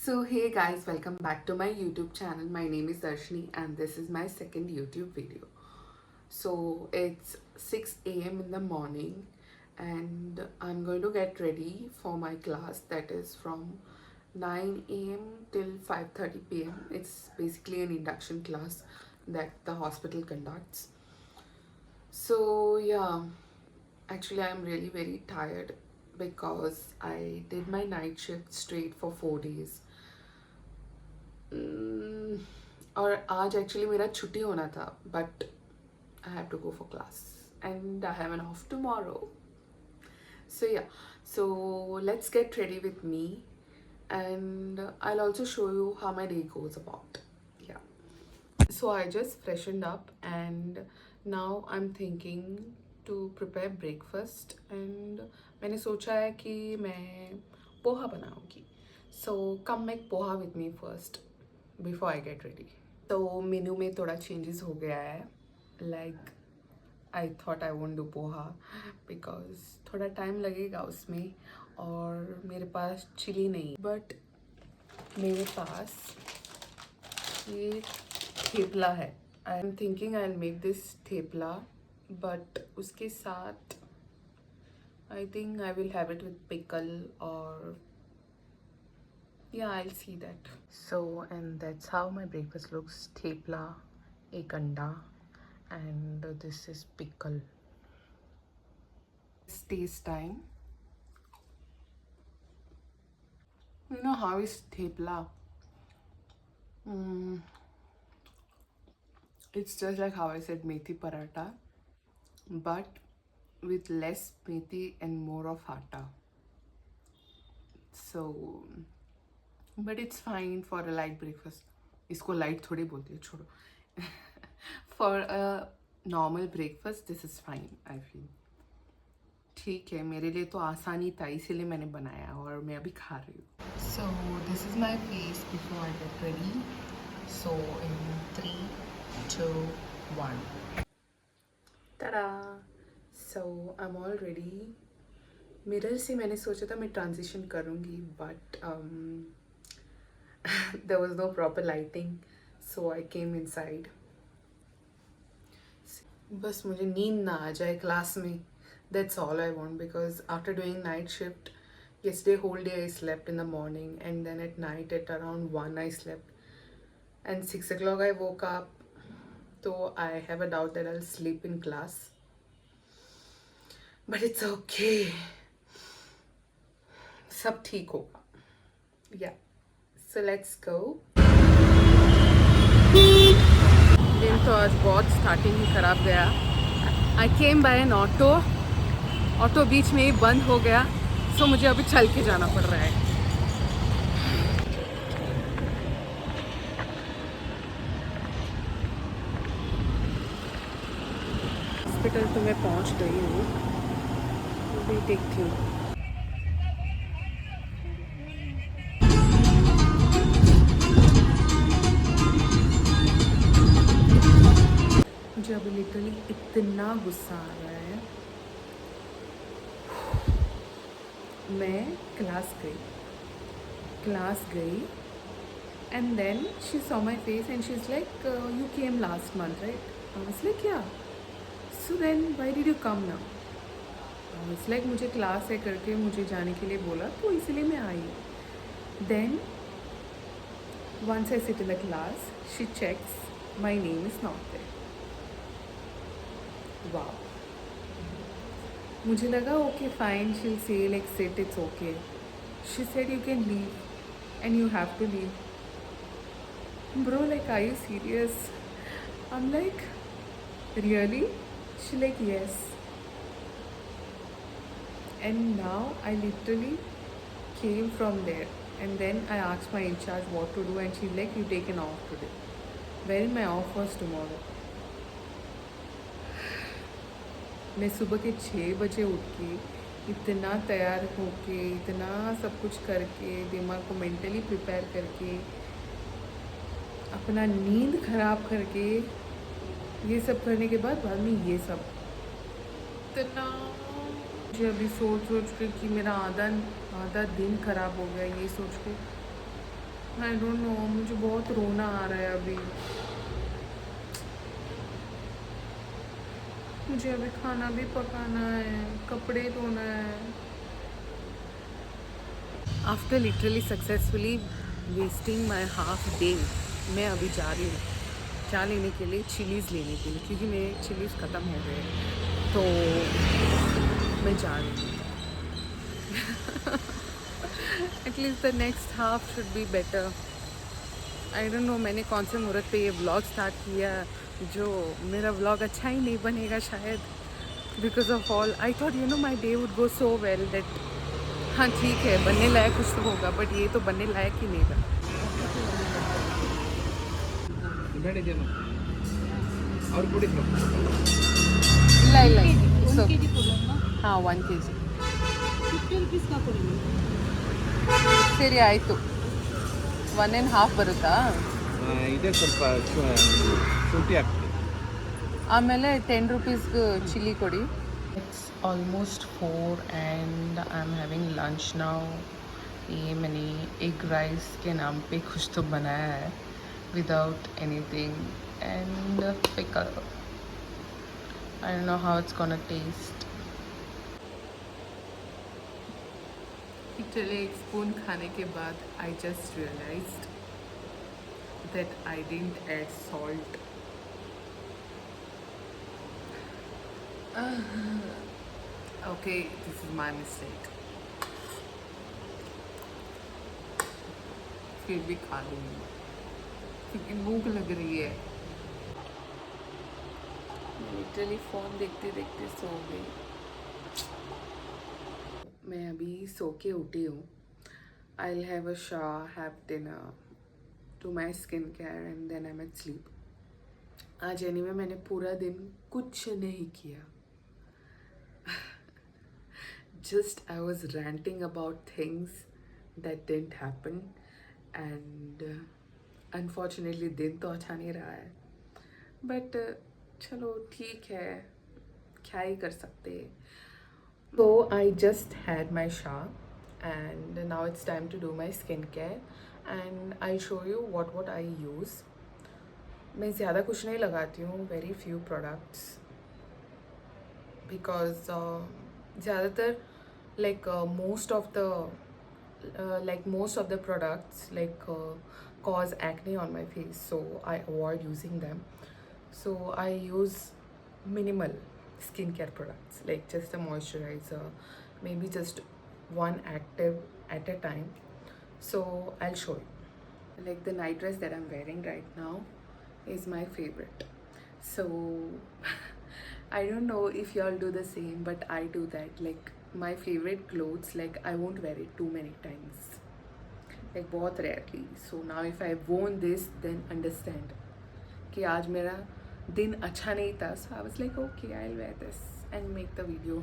So hey guys, welcome back to my YouTube channel. My name is Darshini and this is my second YouTube video. So it's 6 a.m. in the morning and I'm going to get ready for my class that is from 9 a.m. till 5:30 p.m. It's basically an induction class that the hospital conducts. So yeah, actually I'm really very tired because I did my night shift straight for 4 days. Mm, और आज actually मेरा छुट्टी होना था but I have to go for class and I have an off tomorrow. So yeah, so let's get ready with me and I'll also show you how my day goes about. Yeah. So I just freshened up and now I'm thinking to prepare breakfast and मैंने सोचा है कि मैं पोहा बनाऊंगी. So come make poha with me first before I get ready. तो मेनू में थोड़ा changes हो गया है. Like I thought I won't do poha because थोड़ा टाइम लगेगा उसमें और मेरे पास चिली नहीं. बट मेरे पास ये थेपला है. I am thinking I will make this thepla but उसके साथ I think I will have it with pickle और yeah, I'll see that. So and that's how my breakfast looks. Thepla, ek anda, and this is pickle. It's taste time. You know how is thepla? It's just like how I said methi paratha, but with less methi and more of atta. So but it's fine for a light breakfast. इसको light थोड़ी बोलते हैं, छोड़ो. For a normal breakfast this is fine I feel. ठीक है, मेरे लिए तो आसानी था इसीलिए मैंने बनाया और मैं अभी खा रही हूँ. So this is my face before I get ready. So in 3, 2, 1. Ta-da! So I'm all ready. Mirror से मैंने सोचा था मैं ट्रांजिशन करूँगी but there was no proper lighting so I came inside. बस मुझे नींद ना आ जाए क्लास में. That's all I want because after doing night shift yesterday whole day I slept in the morning and then at night at around 1 I slept and 6 o'clock I woke up. So I have a doubt that I'll sleep in class but it's okay. सब ठीक होगा. Yeah. So let's go. दिन तो आज बहुत starting ही खराब गया. I came by an auto. Auto बीच में ही बंद हो गया so मुझे अभी चल के जाना पड़ रहा है. हॉस्पिटल तो मैं पहुंच गई हूँ. अभी देखती हूँ. मुझे अभी लिटरली इतना गुस्सा आ रहा है. मैं क्लास गई and then she saw my face and she's like you came last month right? I was like yeah. So then why did you come now? I was like मुझे क्लास है करके मुझे जाने के लिए बोला तो इसलिए मैं आई. Then once I sit in the class she checks my name is not there. Wow. मुझे लगा okay fine she'll say like sit it's okay. She said you can leave and you have to leave. Bro, like are you serious? I'm like really? She like yes. And now I literally came from there and then I asked my in charge what to do and she like you take an off today. Wherein my off was tomorrow. मैं सुबह के 6 बजे उठ के इतना तैयार होके इतना सब कुछ करके दिमाग को मेंटली प्रिपेयर करके अपना नींद ख़राब करके ये सब करने के बाद में ये सब इतना मुझे अभी सोच के कि मेरा आधा दिन ख़राब हो गया ये सोच के आई डोंट नो, मुझे बहुत रोना आ रहा है अभी। मुझे अभी खाना भी पकाना है, कपड़े धोना है। After literally successfully wasting my half day, मैं अभी जा रही हूँ क्या लेने के लिए, चिलीज़ लेने के लिए, क्योंकि मेरे चिलीज़ ख़त्म हो गए, तो मैं जा रही हूँ। At least the next half should be better. I don't know मैंने कौन से मुहूर्त पे ये व्लॉग स्टार्ट किया, जो मेरा व्लॉग अच्छा ही नहीं बनेगा शायद, because of all I thought you know my day would go so well that हाँ ठीक है बनने लायक कुछ तो होगा, बट ये तो बनने लायक ही नहीं था। ಅವ್ರು ಕೊಡಿದ್ರು ಇಲ್ಲ ಇಲ್ಲ ಒನ್ ಸೊ ಕೆ ಜಿ ಕೊಡೋಣ. ಹಾಂ 1 kg 50 ರುಪೀಸ್ ಕೊಡಿ. ಸರಿ ಆಯಿತು. 1.5 ಬರುತ್ತಾ, ಇದೇ ಸ್ವಲ್ಪ ಶುಂಠಿ ಹಾಕ್ತೀನಿ. ಆಮೇಲೆ 10 rupees ಚಿಲ್ಲಿ ಕೊಡಿ. It's almost 4 and I am having lunch now. ये मैंने एग राइस के नाम पे कुछ तो बनाया है without anything and pickle. I don't know how it's gonna taste. Literally एक स्पून खाने के बाद I just realized that I didn't add salt. Okay, this is my mistake. फिर भी खा लूँगी क्योंकि भूख लग रही है. लिटरली फ़ोन देखते देखते सो गई. मैं अभी सो के उठी हूँ. I will have a shower, have dinner, do my skin care and then I am at sleep. आज एनीवे मैंने पूरा दिन कुछ नहीं किया. Just I was ranting about things that didn't happen and unfortunately दिन तो अच्छा नहीं रहा है, but चलो ठीक है, क्या ही कर सकते हैं. So I just had my shower and now it's time to do my skincare and I'll show you what I use. मैं ज़्यादा कुछ नहीं लगाती हूँ, very few products, because ज़्यादातर like most of the products cause acne on my face, so I avoid using them. So I use minimal skincare products, like just a moisturizer, maybe just one active at a time. So I'll show you. Like the night dress that I'm wearing right now is my favorite. So I don't know if y'all do the same, but I do that. Like my favorite clothes, like I won't wear it too many times, like बहुत rarely. So now if I worn this, then understand कि आज मेरा दिन अच्छा नहीं था. So I was like, okay, I'll wear this and make the video.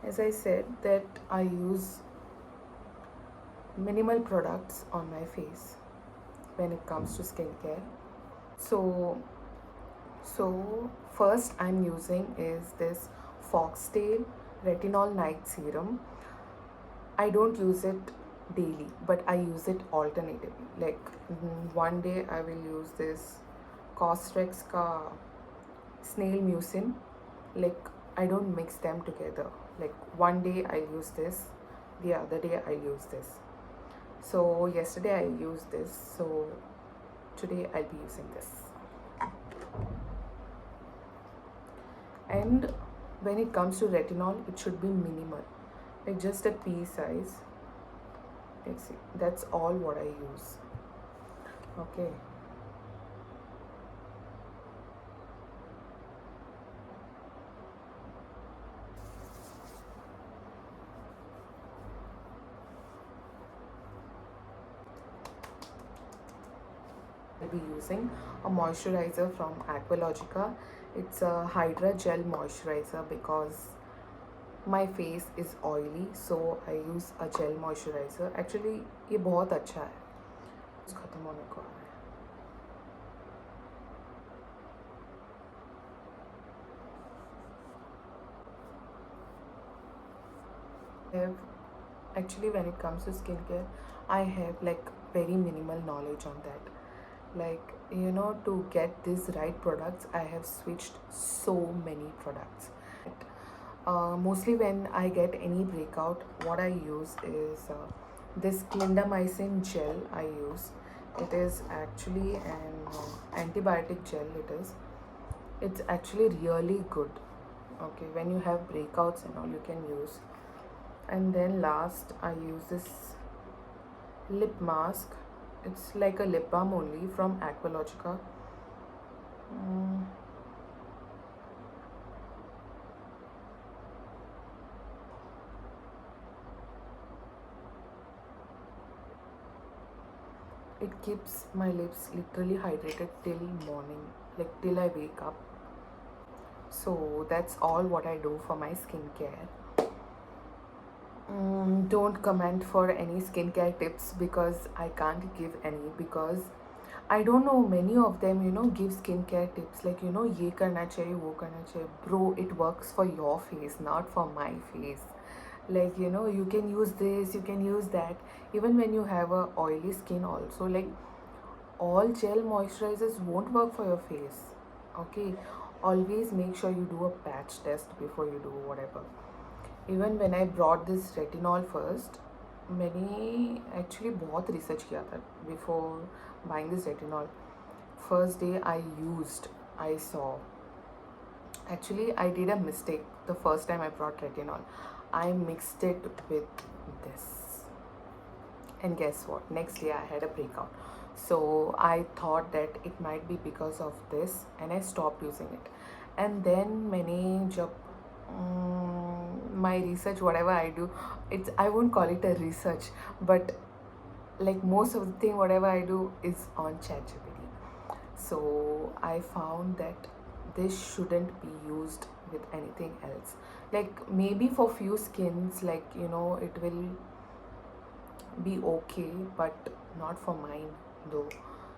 As I said that I use minimal products on my face when it comes to skincare. So first I'm using is this Foxtail Retinol Night Serum. I don't use it daily, but I use it alternatively. Like one day I will use this Cosrx ka Snail Mucin. Like I don't mix them together. Like one day I'll use this, the other day I'll use this. So yesterday I used this, so today I'll be using this. And when it comes to retinol, it should be minimal, like just a pea size. Let's see, that's all what I use. Okay. I'll be using a moisturizer from Aqualogica. It's a Hydra Gel Moisturizer because my face is oily, so I use a gel moisturizer. Actually ये बहुत अच्छा है. खत्म होने को आ रहा है. actually when it comes to skincare, I have like very minimal knowledge on that. Like, you know, to get these right products, I have switched so many products. Mostly when I get any breakout, what I use is this clindamycin gel I use. It is actually an antibiotic gel. It's actually really good. Okay, when you have breakouts and all, you can use. And then last, I use this lip mask. It's like a lip balm only from Aqualogica. Mm, it keeps my lips literally hydrated till morning, like till I wake up. So that's all what I do for my skincare. Don't comment for any skincare tips because I can't give any, because I don't know many of them, you know, give skincare tips like, you know, ye karna chahiye, wo karna chahiye. Bro, it works for your face, not for my face. Like, you know, you can use this, you can use that. Even when you have a oily skin also, like all gel moisturizers won't work for your face. Okay, always make sure you do a patch test before you do whatever. Even when I brought this retinol first, मैंने actually बहुत research किया था before buying this retinol. First day I saw. Actually, I did a mistake the first time I brought retinol. I mixed it with this. And guess what? Next day I had a breakout. So I thought that it might be because of this and I stopped using it. And then मैंने जब my research, whatever I do, I won't call it a research, but like most of the thing whatever I do is on ChatGPT. So I found that this shouldn't be used with anything else. Like maybe for few skins, like, you know, it will be okay, but not for mine though.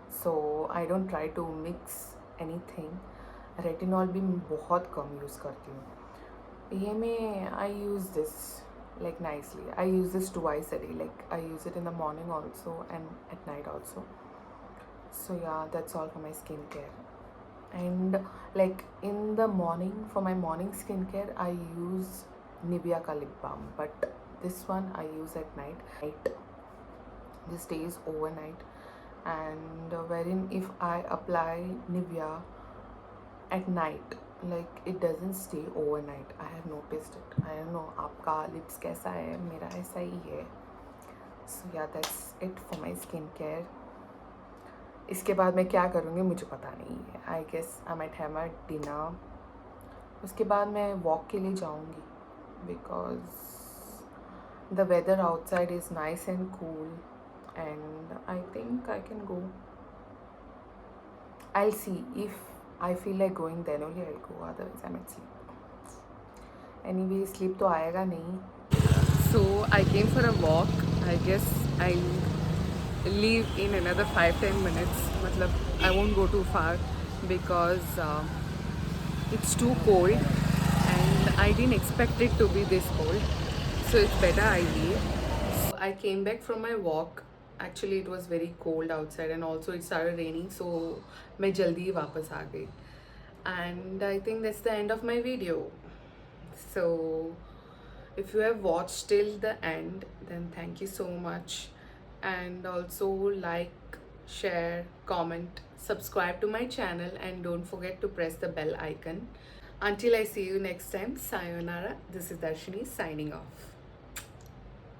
So I don't try to mix anything. Retinol भी मैं बहुत कम use करती हूँ. ये मैं I use this like nicely. I use this twice a day. Like I use it in the morning also and at night also. So yeah, that's all for my skincare. And like in the morning, for my morning skincare, I use Nivea ka lip balm, but this one I use at night. This stays overnight, and wherein if I apply Nivea at night, like it doesn't stay overnight. I have noticed it. I don't know आपका lips कैसा है, मेरा ऐसा ही है. So yeah, that's it for my skincare. इसके बाद मैं क्या करूँगी मुझे पता नहीं है. I guess I might have my dinner. उसके बाद मैं walk के लिए जाऊँगी because the weather outside is nice and cool, and I think I can go. I'll see if I feel like going, then only I'll go. Otherwise I might sleep. Anyway, sleep तो आएगा नहीं. So I came for a walk. I guess I'll leave in another 5-10 minutes. मतलब I won't go too far because it's too cold and I didn't expect it to be this cold. So it's better I leave. So I came back from my walk. Actually it was very cold outside and also it started raining, so मैं जल्दी ही वापस आ गई. And I think that's the end of my video. So if you have watched till the end, then thank you so much, and also like, share, comment, subscribe to my channel, and don't forget to press the bell icon. Until I see you next time, sayonara. This is Darshini signing off.